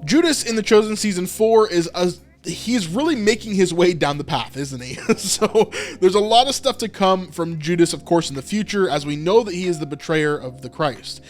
Judas in The Chosen season 4 he's really making his way down the path, isn't he? So there's a lot of stuff to come from Judas, of course, in the future, as we know that he is the betrayer of the Christ.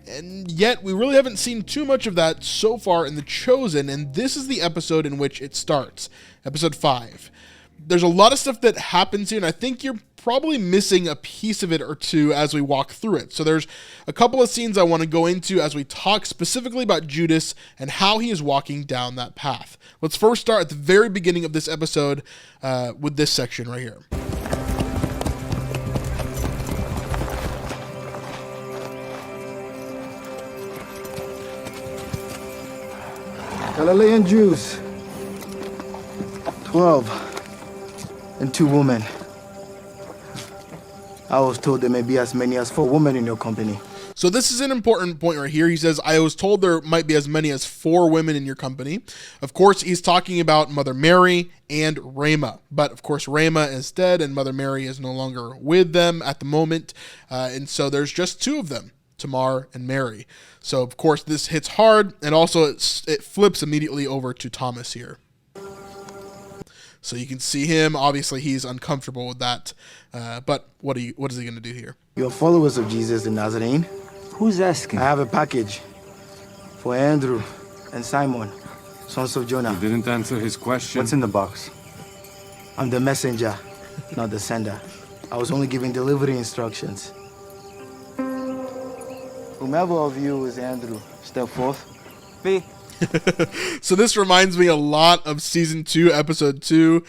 And yet we really haven't seen too much of that so far in The Chosen, and this is the episode in which it starts, episode 5. There's a lot of stuff that happens here, and I think you're probably missing a piece of it or two as we walk through it. So there's a couple of scenes I want to go into as we talk specifically about Judas and how he is walking down that path. Let's first start at the very beginning of this episode with this section right here. Galilean Jews, 12, and 2 women. I was told there may be as many as 4 women in your company. So this is an important point right here. He says, I was told there might be as many as 4 women in your company. Of course, he's talking about Mother Mary and Rhema. But of course, Rhema is dead and Mother Mary is no longer with them at the moment. And so there's just 2 of them, Tamar and Mary. So of course, this hits hard. And also it flips immediately over to Thomas here. So you can see him. Obviously, he's uncomfortable with that. But what is he going to do here? You're followers of Jesus the Nazarene? Who's asking? I have a package for Andrew and Simon, sons of Jonah. You didn't answer his question. What's in the box? I'm the messenger, not the sender. I was only giving delivery instructions. Whomever of you is Andrew, step forth. Me. So this reminds me a lot of season 2, episode 2,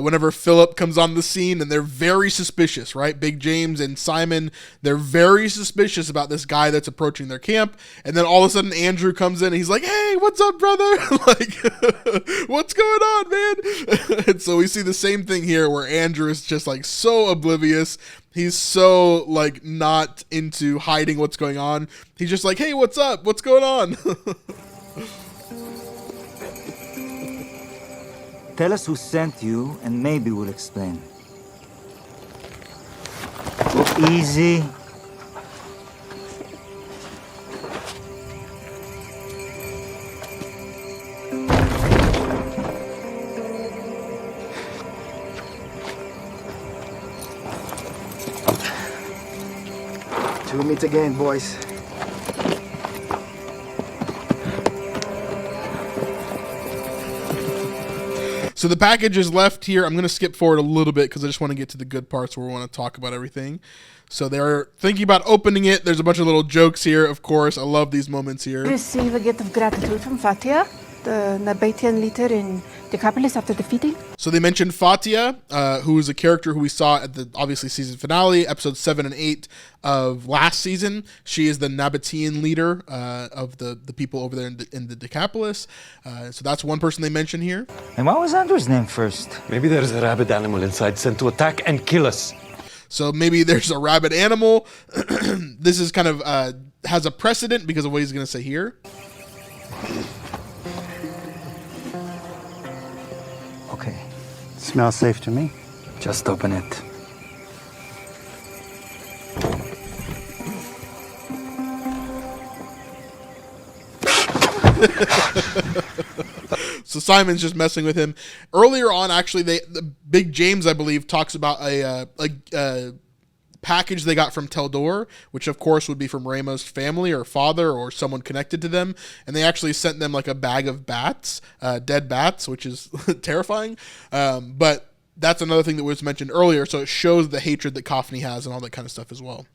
whenever Philip comes on the scene and they're very suspicious, right? Big James and Simon, they're very suspicious about this guy that's approaching their camp. And then all of a sudden Andrew comes in and he's like, hey, what's up, brother? Like, what's going on, man? And so we see the same thing here where Andrew is just like so oblivious. He's so like not into hiding what's going on. He's just like, hey, what's up? What's going on? Tell us who sent you, and maybe we'll explain. Go easy. Till we meet again, boys. So the package is left here. I'm going to skip forward a little bit because I just want to get to the good parts where we want to talk about everything. So they're thinking about opening it. There's a bunch of little jokes here, of course. I love these moments here. Receive a gift of gratitude from Fatia, the Nabatean leader in Decapolis after defeating. So they mentioned Fatia, who is a character who we saw at the obviously season finale, episodes 7 and 8 of last season. She is the Nabatean leader of the people over there in the Decapolis. So that's one person they mention here. And what was Andrew's name first? Maybe there's a rabid animal inside sent to attack and kill us. So maybe there's a rabid animal. This is kind of has a precedent because of what he's going to say here. Okay, Smells safe to me. just open it. So Simon's just messing with him. Earlier on, actually, the Big James, I believe, talks about a package they got from Teldor, which of course would be from Ramos' family or father or someone connected to them. And they actually sent them like a bag of bats, dead bats, which is terrifying. But that's another thing that was mentioned earlier. So it shows the hatred that Kaufney has and all that kind of stuff as well.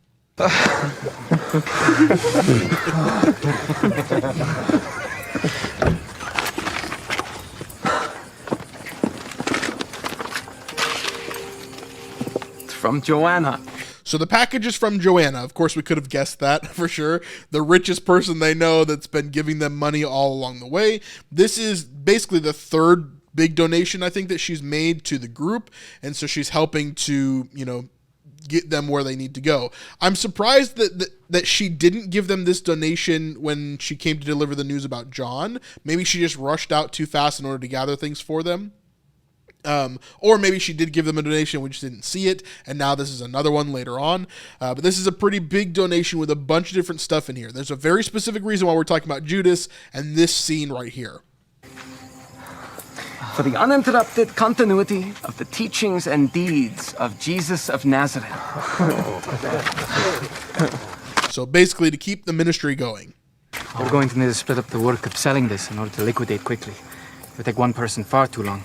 From Joanna. So the package is from Joanna. Of course, we could have guessed that for sure. The richest person they know that's been giving them money all along the way. This is basically the third big donation, I think, that she's made to the group. And so she's helping to, get them where they need to go. I'm surprised that she didn't give them this donation when she came to deliver the news about John. Maybe she just rushed out too fast in order to gather things for them. Or maybe she did give them a donation, we just didn't see it, and now this is another one later on. But this is a pretty big donation with a bunch of different stuff in here. There's a very specific reason why we're talking about Judas and this scene right here. For the uninterrupted continuity of the teachings and deeds of Jesus of Nazareth. So basically to keep the ministry going. We're going to need to split up the work of selling this in order to liquidate quickly. It would take one person far too long.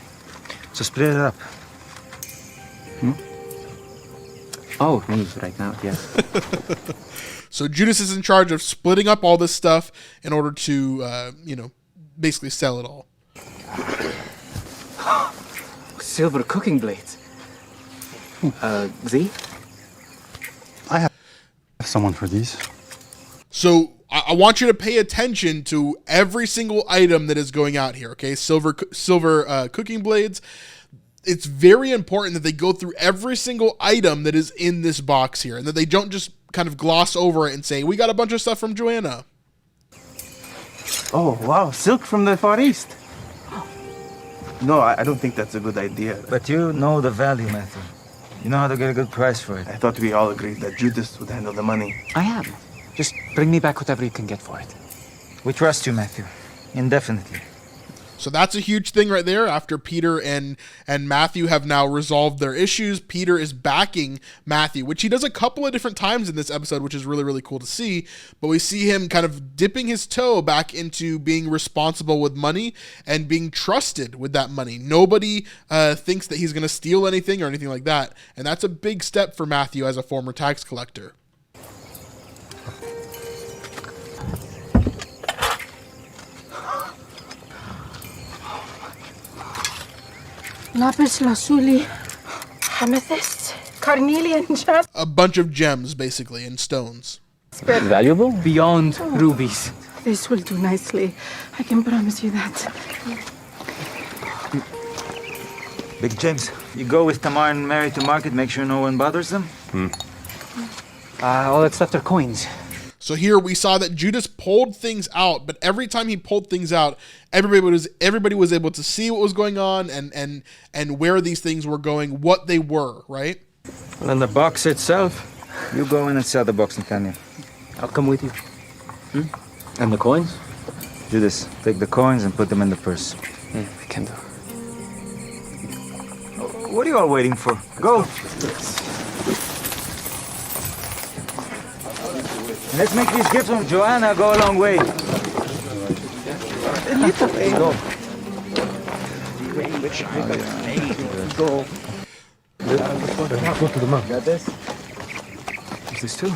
So split it up. Oh, me right now, yes. So Judas is in charge of splitting up all this stuff in order to, basically sell it all. Silver cooking blades. Z? I have someone for these. So I want you to pay attention to every single item that is going out here, okay? Silver cooking blades. It's very important that they go through every single item that is in this box here and that they don't just kind of gloss over it and say, we got a bunch of stuff from Joanna. Oh, wow, silk from the Far East. No, I don't think that's a good idea. But you know the value, Matthew. You know how to get a good price for it. I thought we all agreed that Judas would handle the money. I am. Just bring me back whatever you can get for it. We trust you, Matthew. Indefinitely. So that's a huge thing right there. After Peter and Matthew have now resolved their issues, Peter is backing Matthew, which he does a couple of different times in this episode, which is really, really cool to see. But we see him kind of dipping his toe back into being responsible with money and being trusted with that money. Nobody thinks that he's going to steal anything or anything like that. And that's a big step for Matthew as a former tax collector. Lapis lazuli, amethyst, carnelian, jasper. A bunch of gems, basically, and stones. Valuable? Beyond rubies. This will do nicely. I can promise you that. Big James, you go with Tamar and Mary to market, make sure no one bothers them? All that's left are coins. So here we saw that Judas pulled things out, but every time he pulled things out, everybody was able to see what was going on and where these things were going, what they were, right? Well, and the box itself, you go in and sell the box, Nathaniel. I'll come with you. And the coins? Judas, take the coins and put them in the purse. I can do. What are you all waiting for? Go! And let's make these gifts from Joanna go a long way. A little way. Go. Go. Got this? Is this too?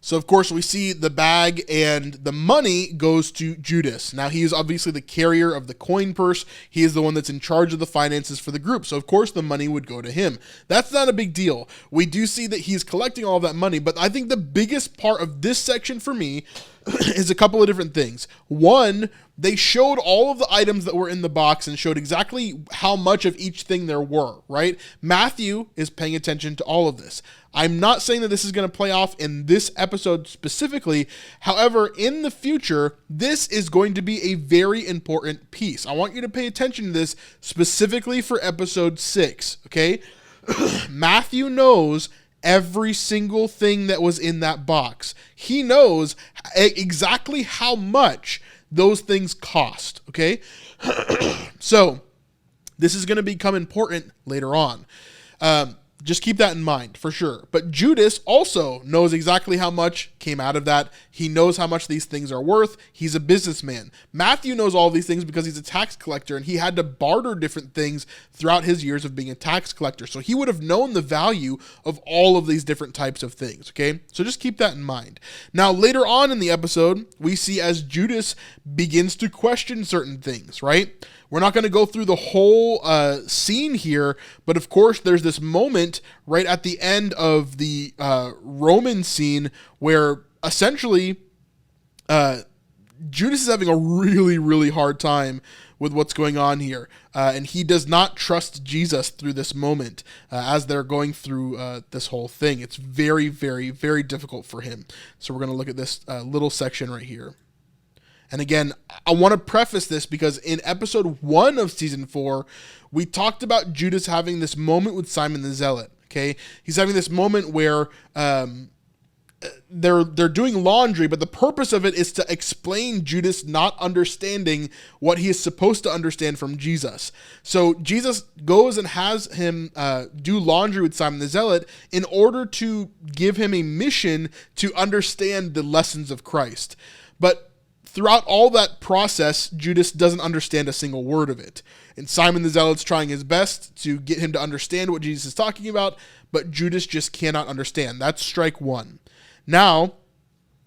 So, of course, we see the bag and the money goes to Judas. Now, he is obviously the carrier of the coin purse. He is the one that's in charge of the finances for the group. So, of course, the money would go to him. That's not a big deal. We do see that he's collecting all of that money. But I think the biggest part of this section for me is a couple of different things. One, they showed all of the items that were in the box and showed exactly how much of each thing there were, right? Matthew is paying attention to all of this. I'm not saying that this is going to play off in this episode specifically. However, in the future, this is going to be a very important piece. I want you to pay attention to this specifically for episode 6, okay? Matthew knows every single thing that was in that box. He knows exactly how much those things cost, okay? So, this is going to become important later on. Just keep that in mind for sure. But Judas also knows exactly how much came out of that. He knows how much these things are worth. He's a businessman. Matthew knows all these things because he's a tax collector and he had to barter different things throughout his years of being a tax collector. So he would have known the value of all of these different types of things, okay? So just keep that in mind. Now, later on in the episode, we see as Judas begins to question certain things, right? We're not going to go through the whole scene here, but of course there's this moment right at the end of the Roman scene where essentially Judas is having a really, really hard time with what's going on here. And he does not trust Jesus through this moment as they're going through this whole thing. It's very, very, very difficult for him. So we're going to look at this little section right here. And again, I want to preface this because in episode 1 of season 4, we talked about Judas having this moment with Simon the Zealot. Okay, he's having this moment where they're doing laundry, but the purpose of it is to explain Judas not understanding what he is supposed to understand from Jesus. So Jesus goes and has him do laundry with Simon the Zealot in order to give him a mission to understand the lessons of Christ. But throughout all that process, Judas doesn't understand a single word of it. And Simon the Zealot's trying his best to get him to understand what Jesus is talking about, but Judas just cannot understand. That's strike 1. Now,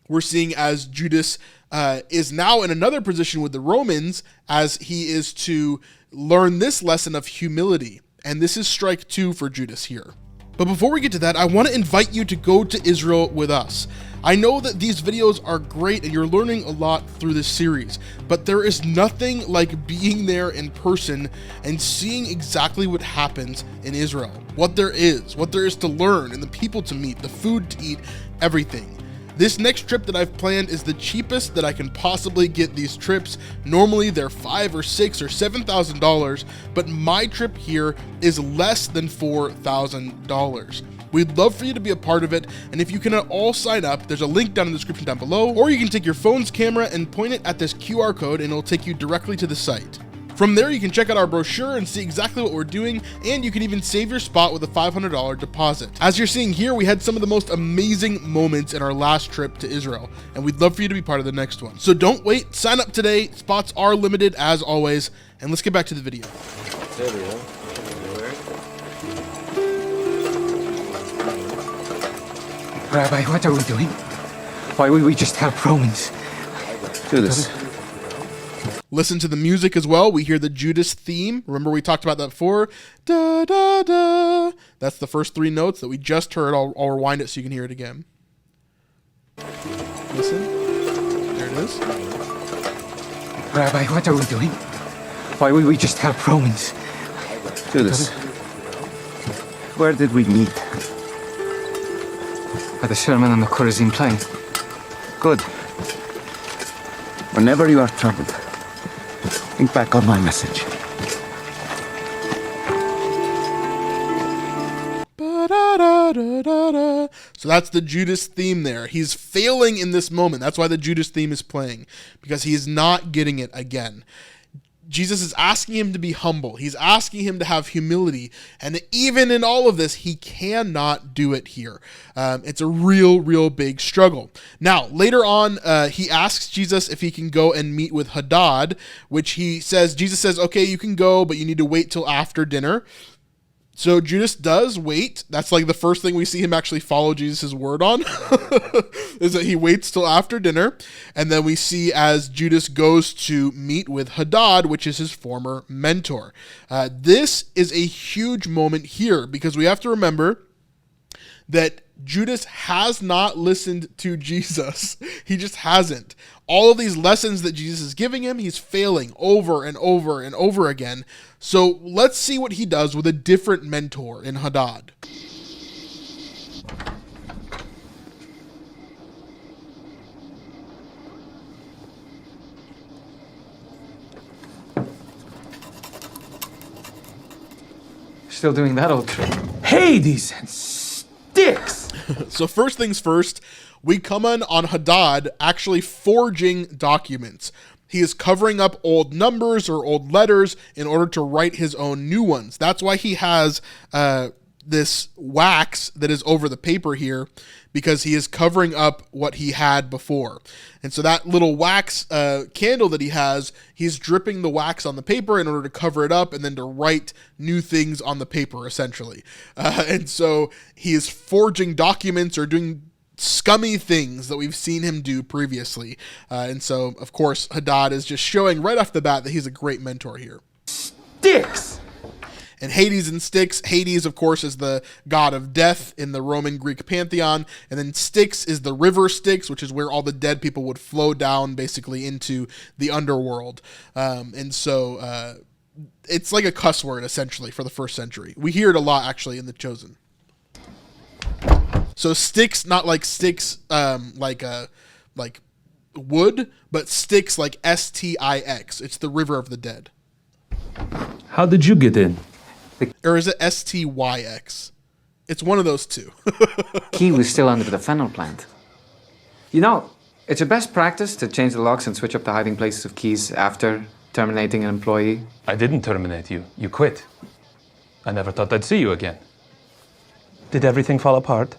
we're seeing as Judas is now in another position with the Romans as he is to learn this lesson of humility. And this is strike 2 for Judas here. But before we get to that, I want to invite you to go to Israel with us. I know that these videos are great and you're learning a lot through this series, but there is nothing like being there in person and seeing exactly what happens in Israel. What there is to learn, and the people to meet, the food to eat, everything. This next trip that I've planned is the cheapest that I can possibly get these trips. Normally they're $5,000 or $6,000 or $7,000, but my trip here is less than $4,000. We'd love for you to be a part of it, and if you can at all sign up, there's a link down in the description down below, or you can take your phone's camera and point it at this QR code and it'll take you directly to the site. From there, you can check out our brochure and see exactly what we're doing, and you can even save your spot with a $500 deposit. As you're seeing here, we had some of the most amazing moments in our last trip to Israel, and we'd love for you to be part of the next one. So don't wait, sign up today. Spots are limited as always, and let's get back to the video. There we go. Rabbi, what are we doing? Why would we just help Romans? Judas. Listen to the music as well. We hear the Judas theme. Remember we talked about that before? Da, da, da. That's the first 3 notes that we just heard. I'll rewind it so you can hear it again. Listen. There it is. Rabbi, what are we doing? Why would we just help Romans? Judas. Where did we meet? At the sermon on the Chorazin plain. Good. Whenever you are troubled, think back on my message. So that's the Judas theme there. He's failing in this moment. That's why the Judas theme is playing, because he is not getting it again. Jesus is asking him to be humble. He's asking him to have humility. And even in all of this, he cannot do it here. It's a real big struggle. Now, later on, he asks Jesus if he can go and meet with Hadad, which Jesus says, okay, you can go, but you need to wait till after dinner. So Judas does wait. That's like the first thing we see him actually follow Jesus' word on, is that he waits till after dinner. And then we see as Judas goes to meet with Hadad, which is his former mentor. This is a huge moment here because we have to remember that Judas has not listened to Jesus. He just hasn't. All of these lessons that Jesus is giving him, he's failing over and over and over again. So let's see what he does with a different mentor in Hadad. Still doing that old trick. Hades and sticks! So first things first, we come on Hadad actually forging documents. He is covering up old numbers or old letters in order to write his own new ones. That's why he has this wax that is over the paper here, because he is covering up what he had before. And so that little wax candle that he has, he's dripping the wax on the paper in order to cover it up and then to write new things on the paper, essentially. And so he is forging documents or doing scummy things that we've seen him do previously. And so, of course, Hadad is just showing right off the bat that he's a great mentor here. Sticks! And Hades and Styx. Hades, of course, is the god of death in the Roman Greek pantheon. And then Styx is the river Styx, which is where all the dead people would flow down basically into the underworld. And so it's like a cuss word, essentially, for the first century. We hear it a lot, actually, in The Chosen. So Styx, not like sticks, like wood, but Styx like Stix. It's the river of the dead. How did you get in? Or is it Styx? It's one of those two. Key was still under the fennel plant. You know, it's your best practice to change the locks and switch up the hiding places of keys after terminating an employee. I didn't terminate you. You quit. I never thought I'd see you again. Did everything fall apart?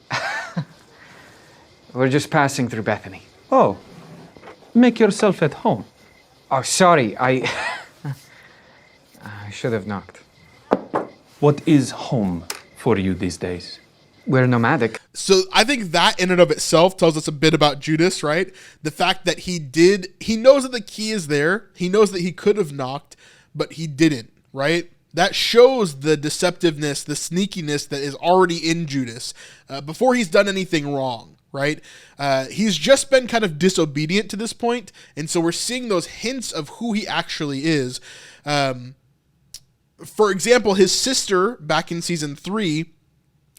We're just passing through Bethany. Oh, make yourself at home. Oh, sorry, I should have knocked. What is home for you these days? We're nomadic. So I think that in and of itself tells us a bit about Judas, right? The fact that he knows that the key is there. He knows that he could have knocked, but he didn't, right? That shows the deceptiveness, the sneakiness that is already in Judas before he's done anything wrong, right? He's just been kind of disobedient to this point, and so we're seeing those hints of who he actually is. For example, his sister back in season 3,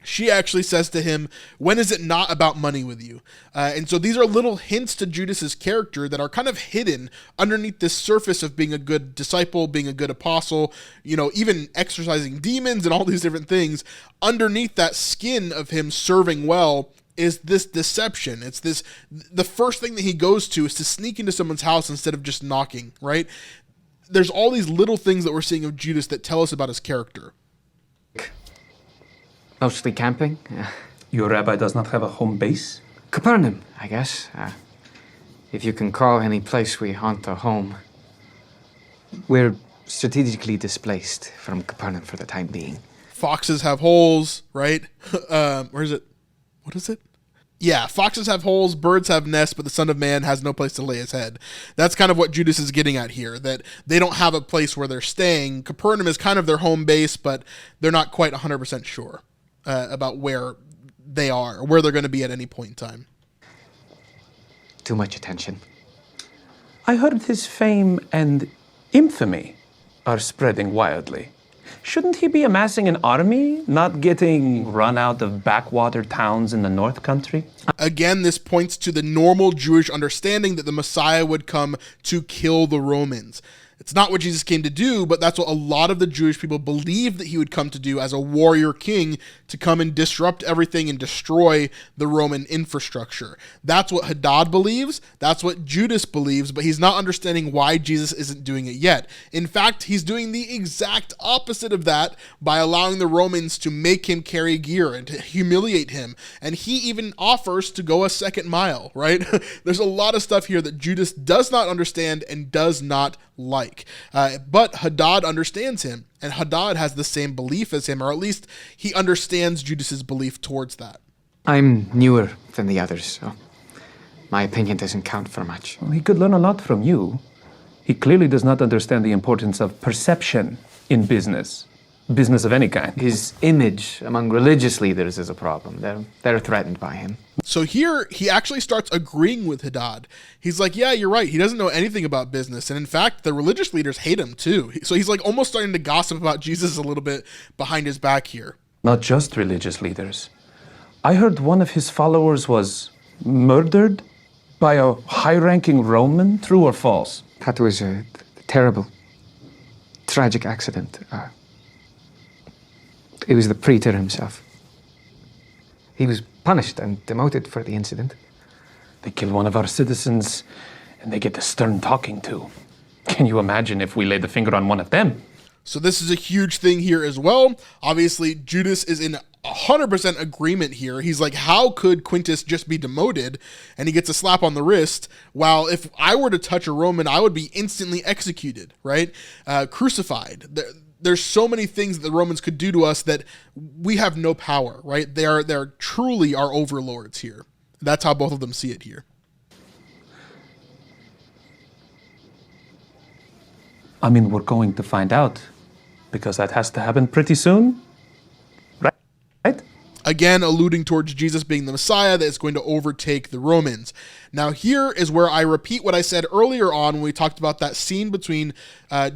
she actually says to him, "When is it not about money with you?" And so these are little hints to Judas's character that are kind of hidden underneath this surface of being a good disciple, being a good apostle, even exorcising demons and all these different things. Underneath that skin of him serving well is this deception. It's the first thing that he goes to is to sneak into someone's house instead of just knocking, right? There's all these little things that we're seeing of Judas that tell us about his character. Mostly camping. Your rabbi does not have a home base? Capernaum, I guess. If you can call any place we haunt a home. We're strategically displaced from Capernaum for the time being. Foxes have holes, right? Where is it? What is it? Yeah, foxes have holes, birds have nests, but the Son of Man has no place to lay his head. That's kind of what Judas is getting at here, that they don't have a place where they're staying. Capernaum is kind of their home base, but they're not quite 100% sure about where they are or where they're going to be at any point in time. Too much attention. I heard his fame and infamy are spreading wildly. Shouldn't he be amassing an army, not getting run out of backwater towns in the North Country? Again, this points to the normal Jewish understanding that the Messiah would come to kill the Romans. It's not what Jesus came to do, but that's what a lot of the Jewish people believed that he would come to do as a warrior king, to come and disrupt everything and destroy the Roman infrastructure. That's what Hadad believes. That's what Judas believes, but he's not understanding why Jesus isn't doing it yet. In fact, he's doing the exact opposite of that by allowing the Romans to make him carry gear and to humiliate him. And he even offers to go a second mile, right? There's a lot of stuff here that Judas does not understand and does not like. But Hadad understands him, and Hadad has the same belief as him, or at least he understands Judas's belief towards that. I'm newer than the others, so my opinion doesn't count for much. Well, he could learn a lot from you. He clearly does not understand the importance of perception in business of any kind. His image among religious leaders is a problem. They're threatened by him. So here, he actually starts agreeing with Hadad. He's like, yeah, you're right. He doesn't know anything about business. And in fact, the religious leaders hate him too. So he's like almost starting to gossip about Jesus a little bit behind his back here. Not just religious leaders. I heard one of his followers was murdered by a high-ranking Roman. True or false? That was a terrible, tragic accident. It was the praetor himself. He was punished and demoted for the incident. They kill one of our citizens, and they get a stern talking to. Can you imagine if we laid the finger on one of them? So this is a huge thing here as well. Obviously, Judas is in 100% agreement here. He's like, how could Quintus just be demoted? And he gets a slap on the wrist. While if I were to touch a Roman, I would be instantly executed, right? Crucified. There's so many things that the Romans could do to us that we have no power, right? They're truly our overlords here. That's how both of them see it here. I mean, we're going to find out, because that has to happen pretty soon, right? Again, alluding towards Jesus being the Messiah that is going to overtake the Romans. Now, here is where I repeat what I said earlier on when we talked about that scene between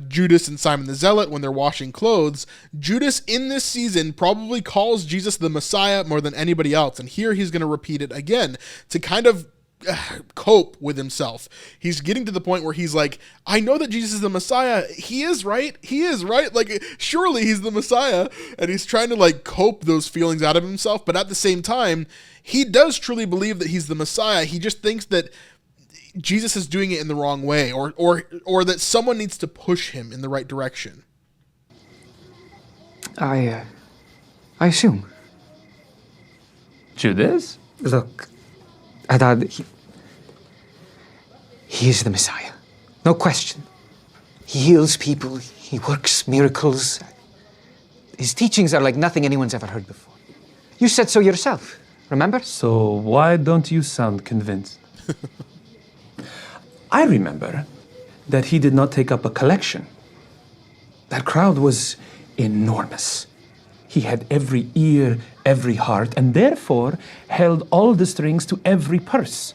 Judas and Simon the Zealot when they're washing clothes. Judas in this season probably calls Jesus the Messiah more than anybody else. And here he's going to repeat it again to kind of cope with himself. He's getting to the point where he's like, I know that Jesus is the Messiah. He is, right? He is, right? Like, surely he's the Messiah. And he's trying to like cope those feelings out of himself. But at the same time, he does truly believe that he's the Messiah. He just thinks that Jesus is doing it in the wrong way, or that someone needs to push him in the right direction. I assume. Judas? Look, Haddad, he is the Messiah. No question. He heals people. He works miracles. His teachings are like nothing anyone's ever heard before. You said so yourself, remember? So why don't you sound convinced? I remember that he did not take up a collection. That crowd was enormous. He had every ear, every heart, and therefore held all the strings to every purse.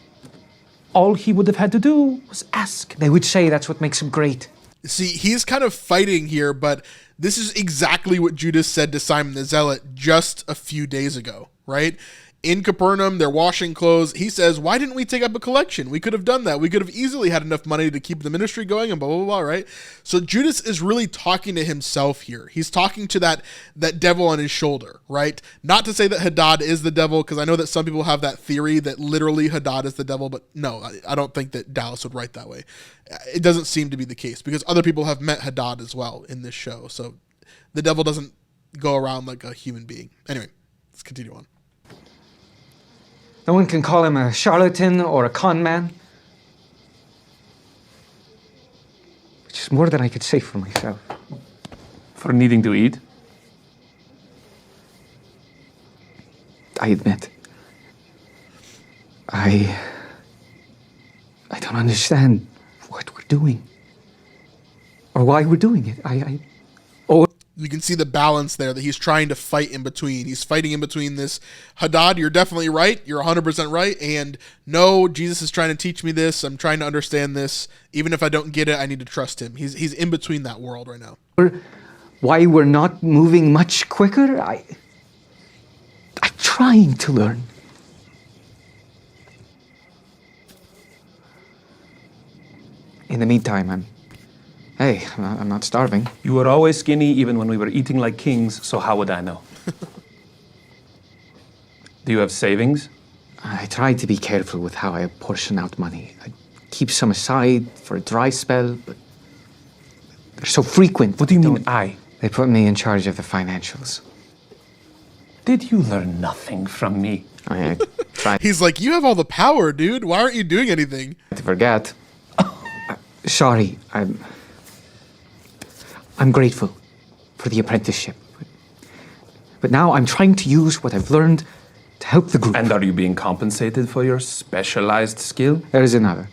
All he would have had to do was ask. They would say that's what makes him great. See, he's kind of fighting here, but this is exactly what Judas said to Simon the Zealot just a few days ago, right? In Capernaum, they're washing clothes. He says, why didn't we take up a collection? We could have done that. We could have easily had enough money to keep the ministry going and blah, blah, blah, right? So Judas is really talking to himself here. He's talking to that devil on his shoulder, right? Not to say that Hadad is the devil, because I know that some people have that theory that literally Hadad is the devil, but no, I don't think that Dallas would write that way. It doesn't seem to be the case, because other people have met Hadad as well in this show. So the devil doesn't go around like a human being. Anyway, let's continue on. No one can call him a charlatan or a con man. Which is more than I could say for myself. For needing to eat? I admit. I don't understand what we're doing. Or why we're doing it. You can see the balance there that he's trying to fight in between. He's fighting in between this, Hadad, you're definitely right. You're 100% right. And no, Jesus is trying to teach me this. I'm trying to understand this. Even if I don't get it, I need to trust him. He's in between that world right now. Why we're not moving much quicker? I'm trying to learn. In the meantime, I'm not starving. You were always skinny even when we were eating like kings, so how would I know? Do you have savings? I try to be careful with how I portion out money. I keep some aside for a dry spell, but they're so frequent. What do you mean, I? They put me in charge of the financials. Did you learn nothing from me? I tried He's like, you have all the power, dude. Why aren't you doing anything? to forget. Sorry, I'm grateful for the apprenticeship. But now I'm trying to use what I've learned to help the group. And are you being compensated for your specialized skill? There is another.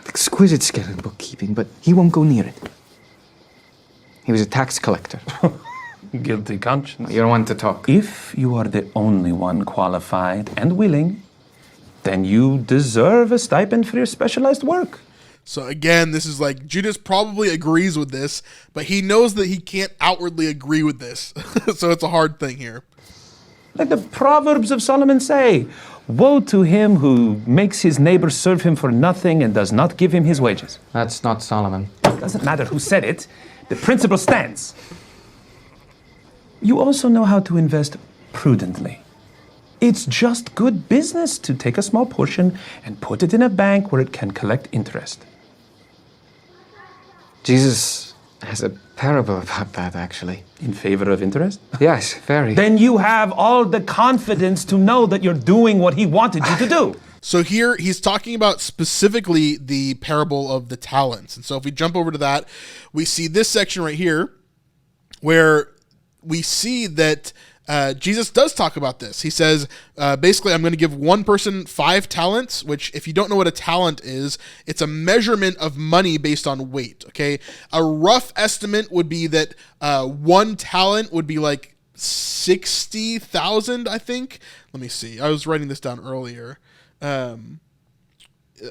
Exquisite skill in bookkeeping, but he won't go near it. He was a tax collector. Guilty conscience. You're one to talk. If you are the only one qualified and willing, then you deserve a stipend for your specialized work. So again, this is like, Judas probably agrees with this, but he knows that he can't outwardly agree with this. So it's a hard thing here. Like the Proverbs of Solomon say, woe to him who makes his neighbor serve him for nothing and does not give him his wages. That's not Solomon. It doesn't matter who said it. The principle stands. You also know how to invest prudently. It's just good business to take a small portion and put it in a bank where it can collect interest. Jesus has a parable about that, actually. In favor of interest? Yes, very. Then you have all the confidence to know that you're doing what he wanted you to do. So here he's talking about specifically the parable of the talents. And so if we jump over to that, we see this section right here where we see that Jesus does talk about this. He says, basically, I'm going to give one person 5 talents, which if you don't know what a talent is, it's a measurement of money based on weight, okay? A rough estimate would be that 1 talent would be like 60,000, I think. Let me see. I was writing this down earlier.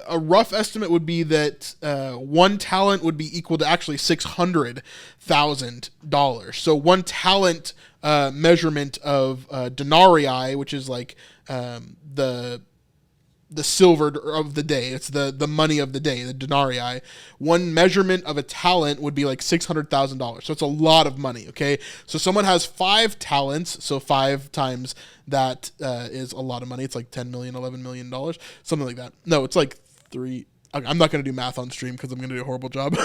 A rough estimate would be that 1 talent would be equal to actually $600,000. So 1 talent measurement of denarii, which is like the silver of the day. It's the money of the day, the denarii. One measurement of a talent would be like $600,000. So it's a lot of money. Okay. So someone has 5 talents. So 5 times that is a lot of money. It's like 10 million, $11 million, something like that. No, it's like 3. I'm not going to do math on stream because I'm going to do a horrible job.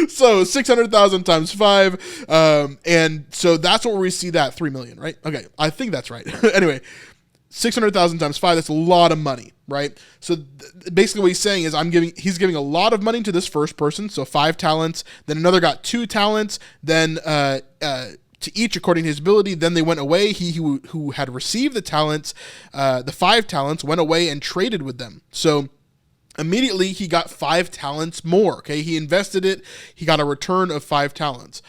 So 600,000 times 5. And so that's where we see that 3 million, right? Okay. I think that's right. Anyway, 600,000 times 5, that's a lot of money, right? So basically what he's saying is he's giving a lot of money to this first person. So 5 talents, then another got 2 talents, then, to each according to his ability. Then they went away. He who had received the talents, the 5 talents, went away and traded with them. So immediately he got 5 talents more. Okay. He invested it. He got a return of 5 talents.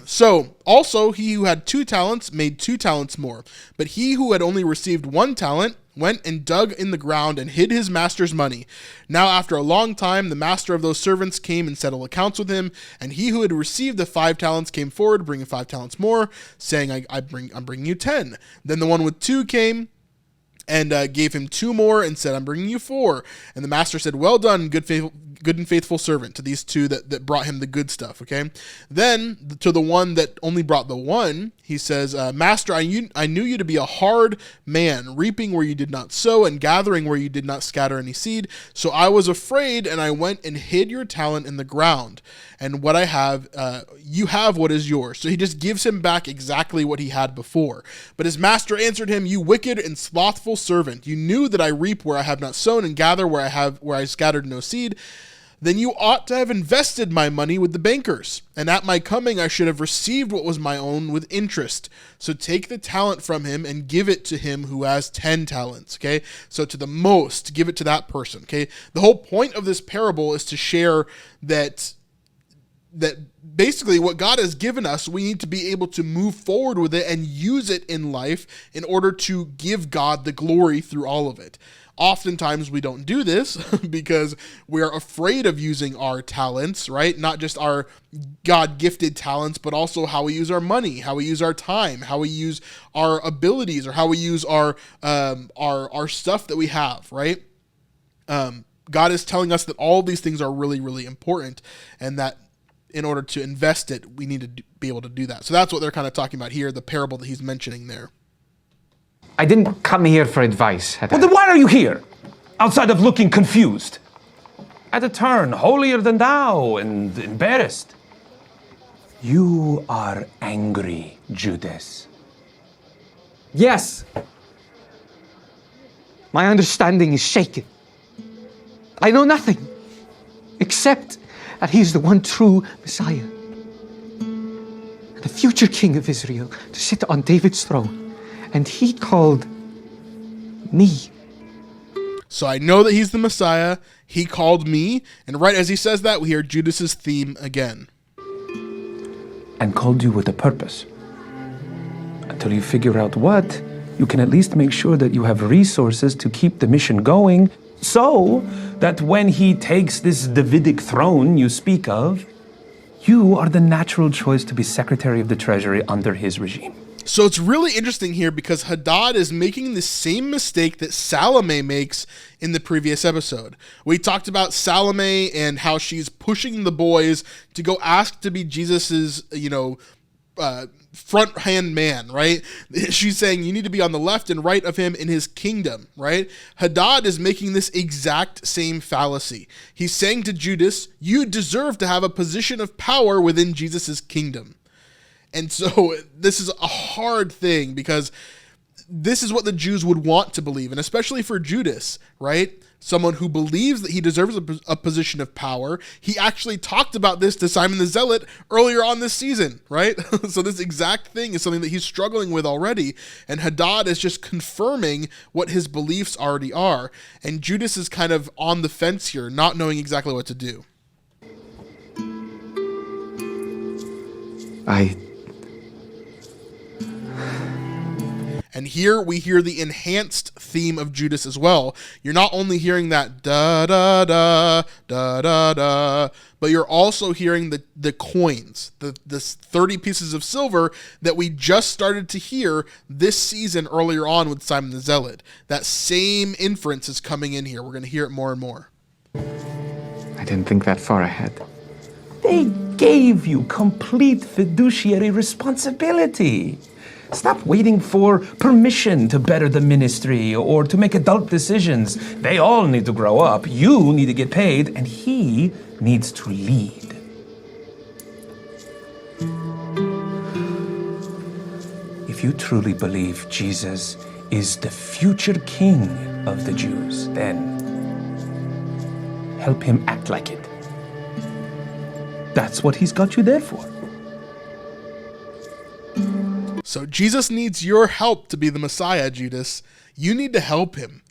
So also he who had 2 talents made 2 talents more, but he who had only received 1 talent went and dug in the ground and hid his master's money. Now after a long time, the master of those servants came and settled accounts with him. And he who had received the 5 talents came forward, bringing 5 talents more, saying, I'm bringing you 10. Then the one with 2 came and gave him 2 more and said, I'm bringing you 4. And the master said, well done, good and faithful servant, to these 2 that brought him the good stuff. Okay. Then to the one that only brought the 1, he says, Master, I knew you to be a hard man, reaping where you did not sow and gathering where you did not scatter any seed. So I was afraid, and I went and hid your talent in the ground. And what I have, you have what is yours. So he just gives him back exactly what he had before. But his master answered him, you wicked and slothful servant. You knew that I reap where I have not sown and gather where I scattered no seed. Then you ought to have invested my money with the bankers, and at my coming I should have received what was my own with interest. So take the talent from him and give it to him who has 10 talents. Okay. So to the most, give it to that person. Okay. The whole point of this parable is to share that basically what God has given us, we need to be able to move forward with it and use it in life in order to give God the glory through all of it. Oftentimes we don't do this because we are afraid of using our talents, right? Not just our God-gifted talents, but also how we use our money, how we use our time, how we use our abilities, or how we use our stuff that we have, right? God is telling us that all of these things are really, really important, and that in order to invest it, we need to be able to do that. So that's what they're kind of talking about here, the parable that he's mentioning there. I didn't come here for advice. Well, then why are you here? Outside of looking confused. At a turn, holier than thou and embarrassed. You are angry, Judas. Yes. My understanding is shaken. I know nothing except that he is the one true Messiah, the future king of Israel, to sit on David's throne. And he called me. So I know that he's the Messiah. He called me. And right as he says that, we hear Judas's theme again. And called you with a purpose. Until you figure out what, you can at least make sure that you have resources to keep the mission going, so that when he takes this Davidic throne you speak of, you are the natural choice to be Secretary of the Treasury under his regime. So it's really interesting here because Hadad is making the same mistake that Salome makes in the previous episode. We talked about Salome and how she's pushing the boys to go ask to be Jesus's, front hand man, right? She's saying you need to be on the left and right of him in his kingdom, right? Hadad is making this exact same fallacy. He's saying to Judas, you deserve to have a position of power within Jesus's kingdom. And so this is a hard thing because this is what the Jews would want to believe, and especially for Judas, right? Someone who believes that he deserves a position of power. He actually talked about this to Simon the Zealot earlier on this season, right? So this exact thing is something that he's struggling with already, and Hadad is just confirming what his beliefs already are. And Judas is kind of on the fence here, not knowing exactly what to do. And here we hear the enhanced theme of Judas as well. You're not only hearing that da da da da da da, but you're also hearing the coins, the 30 pieces of silver that we just started to hear this season earlier on with Simon the Zealot. That same inference is coming in here. We're going to hear it more and more. I didn't think that far ahead. They gave you complete fiduciary responsibility. Stop waiting for permission to better the ministry or to make adult decisions. They all need to grow up. You need to get paid, and he needs to lead. If you truly believe Jesus is the future king of the Jews, then help him act like it. That's what he's got you there for. So Jesus needs your help to be the Messiah, Judas. You need to help him.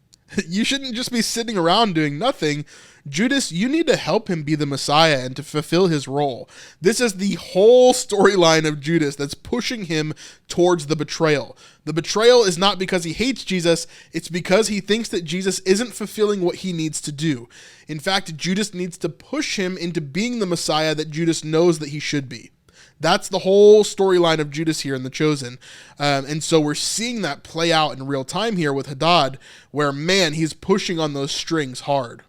You shouldn't just be sitting around doing nothing. Judas, you need to help him be the Messiah and to fulfill his role. This is the whole storyline of Judas that's pushing him towards the betrayal. The betrayal is not because he hates Jesus, it's because he thinks that Jesus isn't fulfilling what he needs to do. In fact, Judas needs to push him into being the Messiah that Judas knows that he should be. That's the whole storyline of Judas here in The Chosen. And so we're seeing that play out in real time here with Hadad, where, man, he's pushing on those strings hard.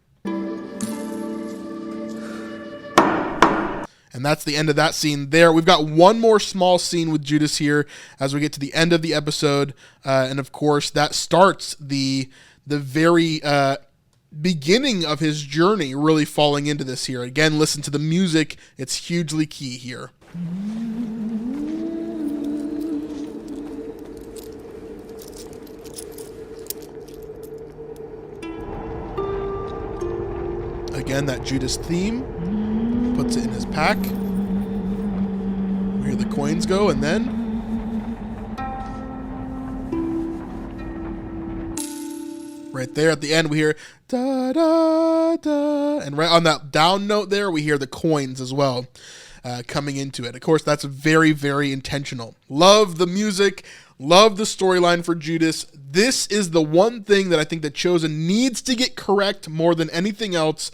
And that's the end of that scene there. We've got one more small scene with Judas here as we get to the end of the episode. And of course, that starts the very beginning of his journey really falling into this here. Again, listen to the music. It's hugely key here. Again, that Judas theme, puts it in his pack. We hear the coins go, and then right there at the end we hear da da da, and right on that down note there we hear the coins as well coming into it. Of course, that's very, very intentional. Love the music, love the storyline for Judas. This is the one thing that I think The Chosen needs to get correct more than anything else,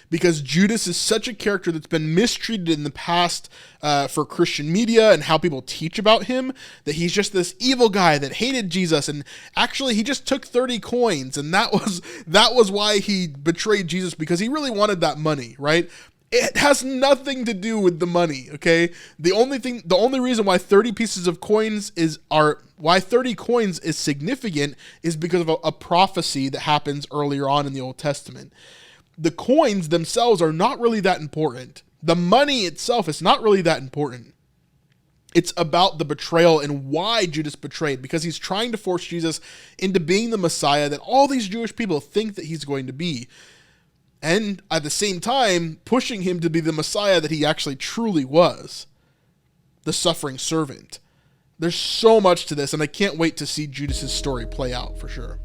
because Judas is such a character that's been mistreated in the past for Christian media and how people teach about him, that he's just this evil guy that hated Jesus, and actually he just took 30 coins, and that was why he betrayed Jesus, because he really wanted that money, right? It has nothing to do with the money, okay? The only reason why 30 pieces of coins why 30 coins is significant is because of a prophecy that happens earlier on in the Old Testament. The coins themselves are not really that important. The money itself is not really that important. It's about the betrayal and why Judas betrayed, because he's trying to force Jesus into being the Messiah that all these Jewish people think that he's going to be. And at the same time, pushing him to be the Messiah that he actually truly was, the suffering servant. There's so much to this, and I can't wait to see Judas's story play out for sure.